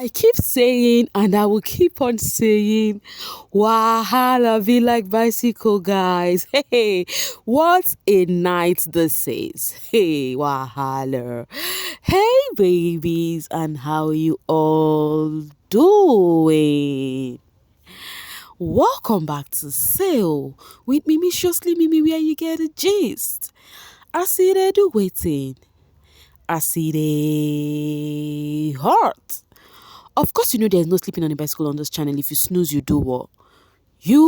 I keep saying, and I will keep on saying, Wahala be like bicycle, guys. Hey, what a night this is. Hey, Wahala. Hey, babies, and how you all doing? Welcome back to Sale with Mimi Shostly Mimi, where you get a gist. I see they do waiting. I see they hurt. Of course, you know there's no sleeping on a bicycle on this channel. If you snooze, you do what? You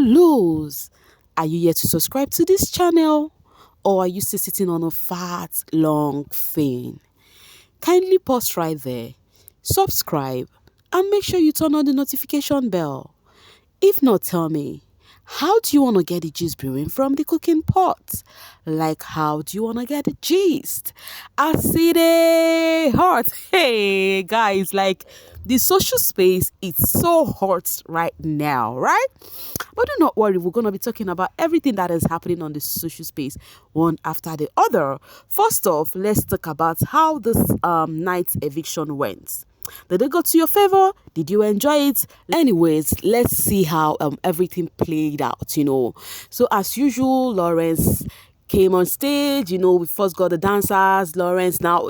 lose. Are you yet to subscribe to this channel? Or are you still sitting on a fat, long thing? Kindly pause right there, subscribe, and make sure you turn on the notification bell. If not, tell me, how do you want to get the gist brewing from the cooking pot? Like, how do you want to get the gist? I see they hot. Hey, guys, like, the social space is so hot right now, right? But do not worry, we're going to be talking about everything that is happening on the social space, one after the other. First off, let's talk about how this night's eviction went. Did it go to your favor? Did you enjoy it? Anyways, let's see how everything played out, So as usual, Lawrence came on stage, we first got the dancers. Lawrence now,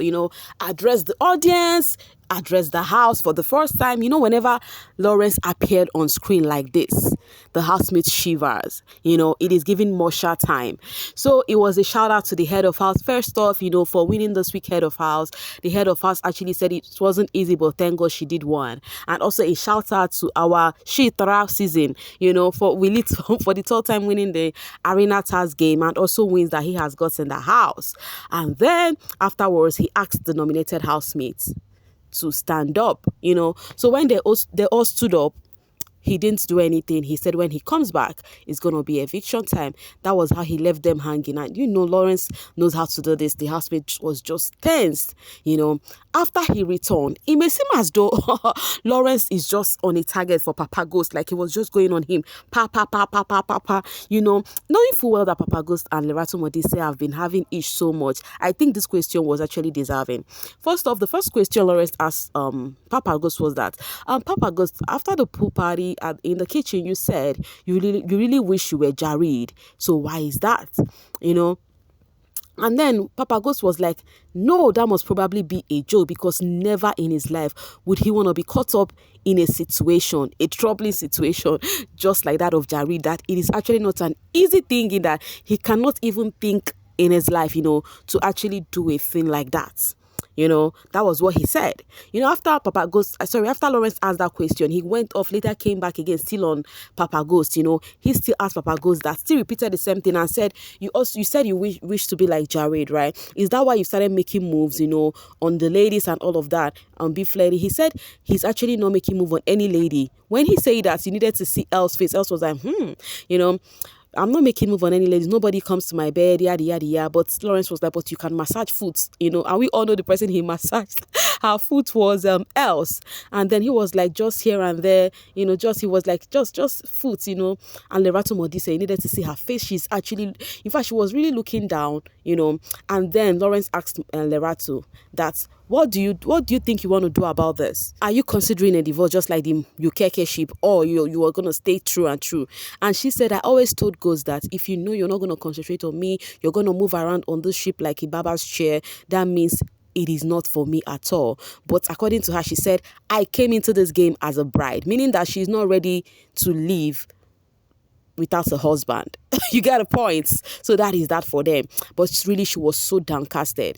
addressed the audience, addressed the house for the first time. Whenever Lawrence appeared on screen like this, the housemate shivers. It is giving Marsha time. So it was a shout out to the head of house. First off, for winning this week head of house. The head of house actually said it wasn't easy, but thank God she did one. And also a shout out to our Shitra season, for for the third time winning the Arena Taz game, and also wins that he has got in the house. And then afterwards, he asked the nominated housemates to stand up, So when they all stood up, he didn't do anything. He said when he comes back, it's going to be eviction time. That was how he left them hanging. And Lawrence knows how to do this. The housemate was just tensed, After he returned, it may seem as though Lawrence is just on a target for Papa Ghost, like he was just going on him. Knowing full well that Papa Ghost and Lerato Modise have been having each so much, I think this question was actually deserving. First off, the first question Lawrence asked Papa Ghost was that, Papa Ghost, after the pool party in the kitchen, you said you really wish you were Jared. So why is that? And then Papa Ghost was like, no, that must probably be a joke, because never in his life would he want to be caught up in a situation, a troubling situation, just like that of Jared, that it is actually not an easy thing, in that he cannot even think in his life, to actually do a thing like that. That was what he said. After Lawrence asked that question, he went off, later came back again, still on Papa Ghost. He still asked Papa Ghost that, still repeated the same thing, and said, you said you wish to be like Jared, right? Is that why you started making moves, on the ladies and all of that, on Beef Lady? He said he's actually not making move on any lady. When he said that, you needed to see Elle's face. Elle was like, I'm not making move on any ladies. Nobody comes to my bed, yada, yada, yada. But Lawrence was like, but you can massage foot, and we all know the person he massaged, her foot was else. And then he was like, just here and there, he was like, just foot, And Lerato Modise, he needed to see her face. She's actually, in fact, she was really looking down, And then Lawrence asked Lerato that, what do you think you want to do about this? Are you considering a divorce just like the Ukeke ship, or you are going to stay true and true? And she said, I always told Ghost that if you know you're not going to concentrate on me, you're going to move around on this ship like a baba's chair, that means it is not for me at all. But according to her, she said, I came into this game as a bride, meaning that she's not ready to leave without a husband. You get a point. So that is that for them. But really, she was so downcasted.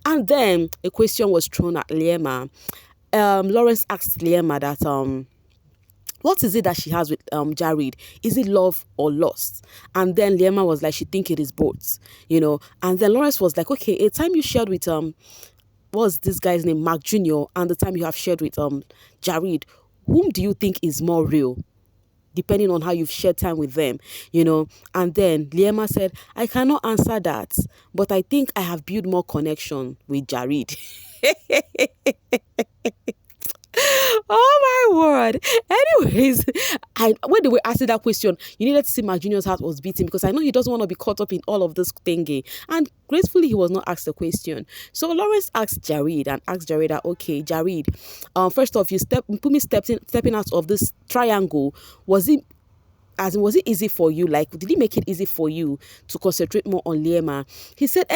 And then a question was thrown at Liema. Lawrence asked Liema that what is it that she has with Jared? Is it love or lust? And then Liema was like, she think it is both, And then Lawrence was like, okay, a time you shared with what's this guy's name, Mark Jr., and the time you have shared with Jared, whom do you think is more real? Depending on how you've shared time with them, And then Liema said, I cannot answer that, but I think I have built more connection with Jared. Oh my God. Anyways, when they were asking that question, you needed to see Mark Junior's heart was beating because I know he doesn't want to be caught up in all of this thingy. And gracefully, he was not asked the question. So Lawrence asked Jared and asked Jared that, okay, Jared, first off, put me stepping out of this triangle. Was it easy for you? Like, did he make it easy for you to concentrate more on Liema? He said,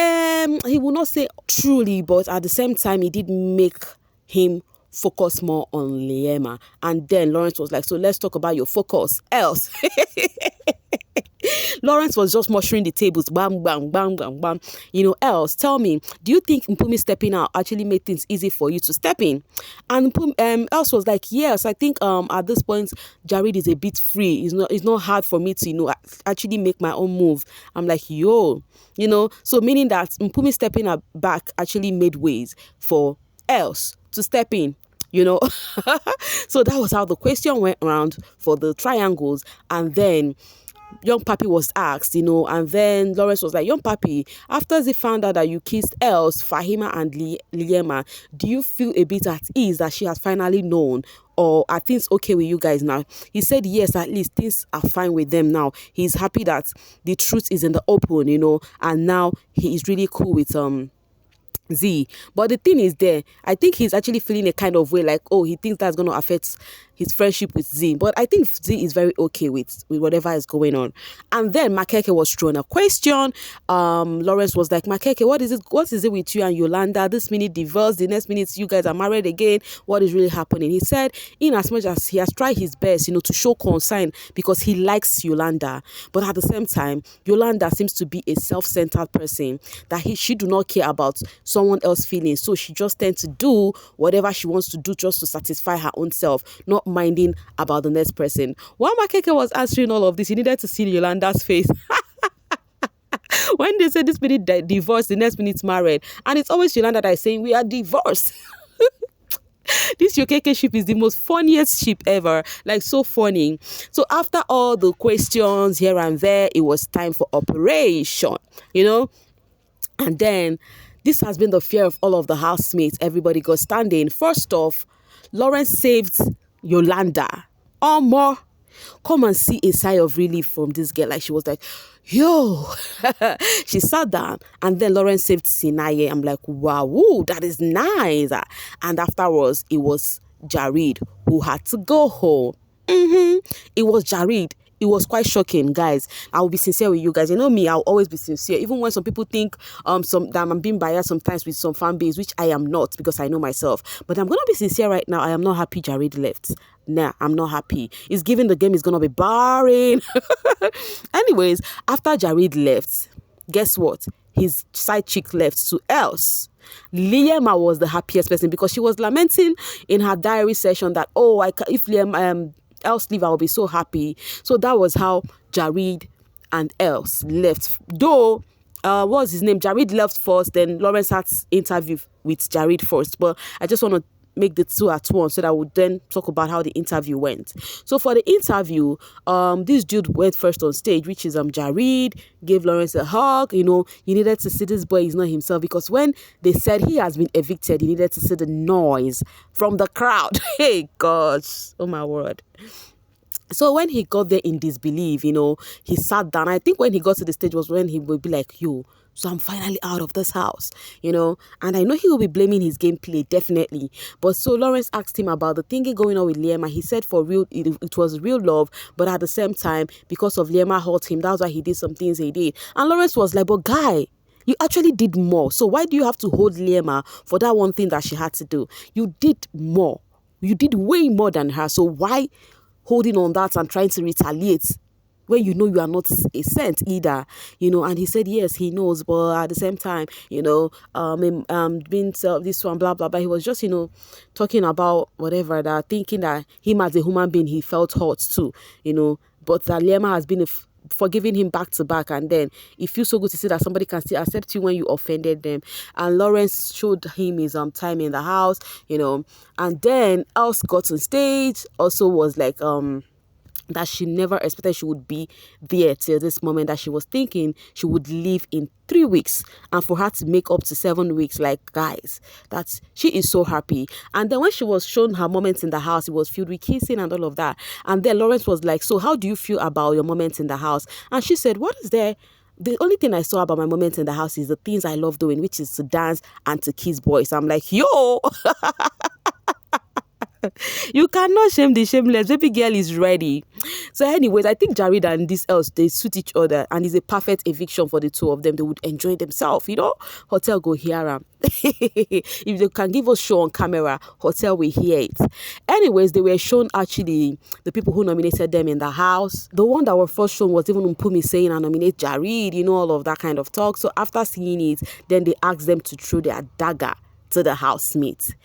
he will not say truly, but at the same time, he did make him focus more on Liema. And then Lawrence was like, so let's talk about your focus. Else. Lawrence was just mushing the tables, bam, bam, bam, bam, bam. Else, tell me, do you think Mpumi stepping out actually made things easy for you to step in? And Else was like, yes, I think at this point, Jared is a bit free. It's not hard for me to, actually make my own move. I'm like, yo, so meaning that Mpumi stepping back actually made ways for Else to step in. So that was how the question went around for the triangles. And then Young Papi was asked, and then Lawrence was like, Young Papi, after they found out that you kissed Else, Fahima and Liema, do you feel a bit at ease that she has finally known? Or are things okay with you guys now? He said, yes, at least things are fine with them now. He's happy that the truth is in the open, and now he is really cool with Z. But the thing is there, I think he's actually feeling a kind of way like, oh, he thinks that's going to affect his friendship with Z. But I think Z is very okay with whatever is going on. And then Makeke was thrown a question. Lawrence was like, Makeke, what is it with you and Yolanda? This minute divorce, the next minute you guys are married again. What is really happening? He said, in as much as he has tried his best, to show concern because he likes Yolanda. But at the same time, Yolanda seems to be a self-centered person that she do not care about someone else's feelings. So she just tends to do whatever she wants to do just to satisfy her own self, not minding about the next person. While Makeke was answering all of this, he needed to see Yolanda's face. When they said this minute divorced, the next minute's married. And it's always Yolanda that is saying, we are divorced. This Yokeke ship is the most funniest ship ever. Like, so funny. So after all the questions here and there, it was time for operation, And then this has been the fear of all of the housemates. Everybody got standing. First off, Lawrence saved Yolanda. Or more. Come and see a sigh of relief from this girl. Like, she was like, yo. She sat down, and then Lawrence saved Sinaye. I'm like, wow, ooh, that is nice. And afterwards, it was Jared who had to go home. It was Jared. It was quite shocking, guys. I will be sincere with you guys. You know me, I'll always be sincere. Even when some people think that I'm being biased sometimes with some fan base, which I am not because I know myself. But I'm going to be sincere right now. I am not happy Jared left. Nah, I'm not happy. It's given the game is going to be boring. Anyways, after Jared left, guess what? His side chick left to Else. Liema was the happiest person because she was lamenting in her diary session that, oh, if Liema Else leave, I'll be so happy. So that was how Jared and Else left. Though, what was his name? Jared left first, then Lawrence had interview with Jared first. But I just want to make the two at once so that I would then talk about how the interview went. So for the interview, this dude went first on stage, which is Jared, gave Lawrence a hug. You needed to see this boy is not himself because when they said he has been evicted, you needed to see the noise from the crowd. Hey, gosh. Oh, my word. So when he got there in disbelief, he sat down. I think when he got to the stage was when he would be like, yo, so I'm finally out of this house, and I know he will be blaming his gameplay, definitely. But so Lawrence asked him about the thingy going on with Liema. He said for real, it was real love, but at the same time, because of Liema hurt him, that's why he did some things he did. And Lawrence was like, but guy, you actually did more. So why do you have to hold Liema for that one thing that she had to do? You did more. You did way more than her. So why holding on that and trying to retaliate when you are not a saint either, and he said, yes, he knows, but at the same time, being this one, blah, blah, blah. He was just, talking about whatever, that thinking that him as a human being, he felt hurt too, but that Liema has been forgiving him back to back, and then it feels so good to see that somebody can still accept you when you offended them. And Lawrence showed him his time in the house, and then Else got on stage, also was like that she never expected she would be there till this moment, that she was thinking she would leave in 3 weeks, and for her to make up to 7 weeks, like, guys, that's, she is so happy. And then when she was shown her moments in the house, it was filled with kissing and all of that. And then Lawrence was like, so how do you feel about your moments in the house? And she said, what is there? The only thing I saw about my moments in the house is the things I love doing, which is to dance and to kiss boys. I'm like, yo, you cannot shame the shameless. Baby girl is ready. So anyways, I think Jared and this else, they suit each other, and it's a perfect eviction for the two of them. They would enjoy themselves, Hotel go hear 'em. If they can give us show on camera, hotel will hear it. Anyways, they were shown actually the people who nominated them in the house. The one that was first shown was even Mpumi saying I nominate Jared, all of that kind of talk. So after seeing it, then they asked them to throw their dagger to the housemate,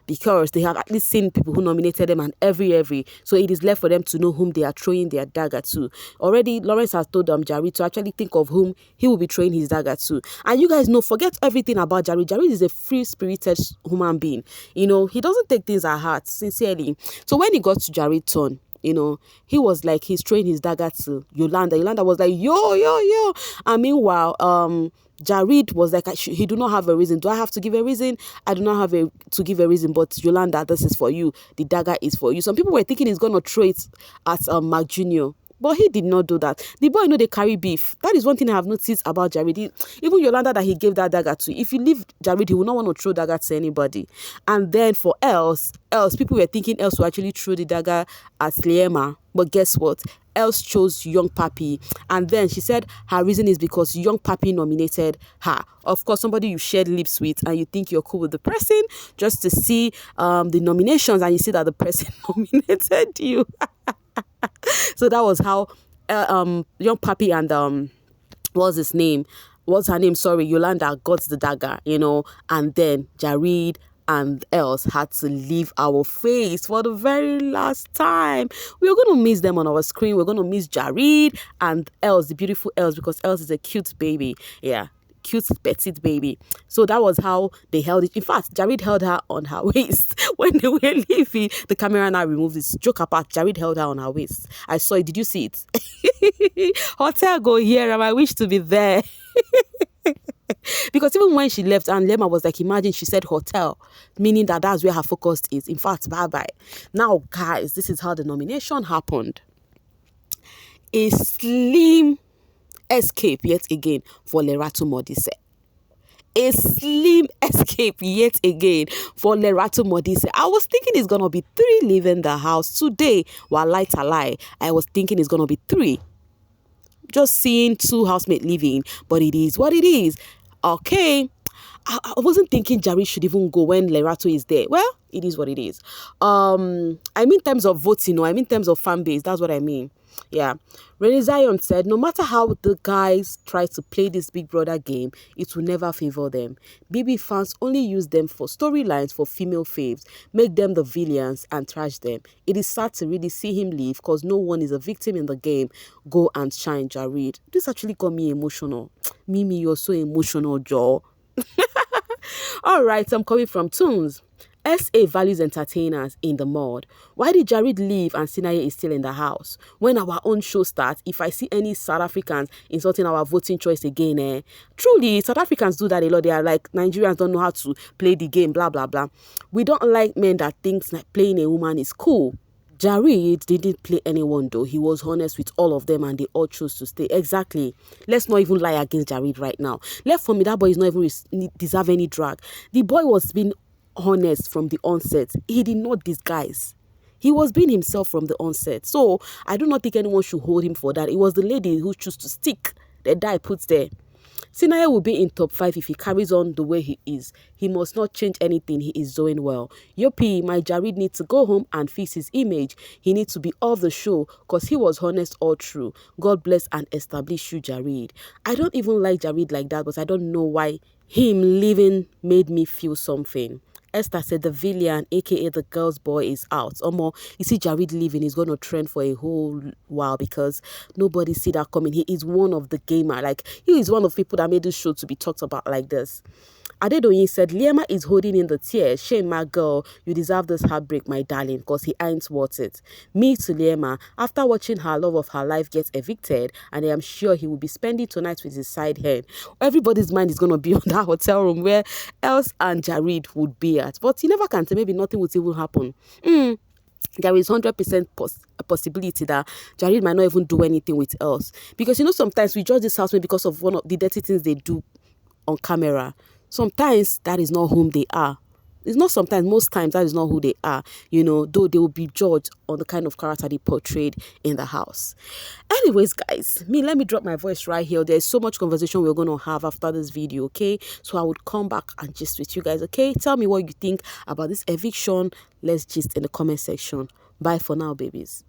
because they have at least seen people who nominated them, and every. So it is left for them to know whom they are throwing their dagger to. Already, Lawrence has told Jared to actually think of whom he will be throwing his dagger to. And you guys know, forget everything about Jared. Jared is a free-spirited human being. He doesn't take things at heart, sincerely. So when he got to Jared's turn, he was like, he's throwing his dagger to Yolanda. Yolanda was like, yo. And meanwhile, Jared was like, he do not have a reason. Do I have to give a reason? I do not have to give a reason, but Yolanda, this is for you. The dagger is for you. Some people were thinking he's going to throw it at Mark Jr., but he did not do that. The boy they carry beef. That is one thing I have noticed about Jared. Even Yolanda that he gave that dagger to, if you leave Jared, he will not want to throw dagger to anybody. And then for else, people were thinking else will actually throw the dagger at Liema. But guess what? Else chose Young Papi. And then she said her reason is because Young Papi nominated her. Of course, somebody you shared lips with and you think you're cool with the person, just to see the nominations, and you see that the person nominated you. So that was how Young Papi and what's his name? What's her name? Sorry, Yolanda got the dagger, and then Jared and else had to leave our face for the very last time. We're going to miss them on our screen. We're going to miss Jared and else, the beautiful else, because else is a cute baby. Yeah. Cute petite baby. So that was how they held it. In fact, Jared held her on her waist when they were leaving. The camera now removed this. Joke apart, Jared held her on her waist. I saw it. Did you see it? Hotel go here, and I wish to be there. Because even when she left, and Lema was like, imagine she said hotel, meaning that's where her focus is. In fact, bye-bye. Now, guys, this is how the nomination happened. A slim escape yet again for Lerato Modise. A slim escape yet again for Lerato Modise. I was thinking it's going to be 3 leaving the house today. While light a lie, I was thinking it's going to be 3. Just seeing 2 housemates leaving, but it is what it is. Okay. I wasn't thinking Jared should even go when Lerato is there. Well, it is what it is. I mean in terms of voting, I mean in terms of fan base. That's what I mean. Yeah. Renee Zion said, no matter how the guys try to play this Big Brother game, it will never favor them. BB fans only use them for storylines for female faves, make them the villains and trash them. It is sad to really see him leave because no one is a victim in the game. Go and shine, Jared. This actually got me emotional. Mimi, you're so emotional, Joe. All right, I'm coming from Tunes. SA values entertainers in the mud. Why did Jared leave and Sinaye is still in the house? When our own show starts, if I see any South Africans insulting our voting choice again, truly, South Africans do that a lot. They are like, Nigerians don't know how to play the game, blah, blah, blah. We don't like men that think like playing a woman is cool. Jared didn't play anyone though. He was honest with all of them and they all chose to stay. Exactly. Let's not even lie against Jared right now. Left for me, that boy is not even deserve any drag. The boy was being honest from the onset. He did not disguise. He was being himself from the onset. So I do not think anyone should hold him for that. It was the lady who chose to stick the die puts there. Sinaye will be in top 5 if he carries on the way he is. He must not change anything. He is doing well. Yopi, my Jared needs to go home and fix his image. He needs to be off the show because he was honest all through. God bless and establish you, Jared. I don't even like Jared like that, but I don't know why him leaving made me feel something. Esther said the villain, aka the girl's boy, is out. Omo, you see Jared leaving is going to trend for a whole while because nobody see that coming. He is one of the gamer. Like, he is one of the people that made this show to be talked about like this. Adedoyin said, Liema is holding in the tears. Shame, my girl. You deserve this heartbreak, my darling, because he ain't worth it. Me to Liema, after watching her love of her life get evicted, and I am sure he will be spending tonight with his side head. Everybody's mind is going to be on that hotel room where Els and Jared would be at. But you never can say, maybe nothing would even happen. There is 100% a possibility that Jared might not even do anything with Els. Because, sometimes we judge this housemate because of one of the dirty things they do on camera. Sometimes that is not whom they are. It's not sometimes, most times that is not who they are, though they will be judged on the kind of character they portrayed in the house. Anyways, guys, let me drop my voice right here. There's so much conversation we're going to have after this video, okay? So I would come back and gist with you guys, okay? Tell me what you think about this eviction. Let's gist in the comment section. Bye for now, babies.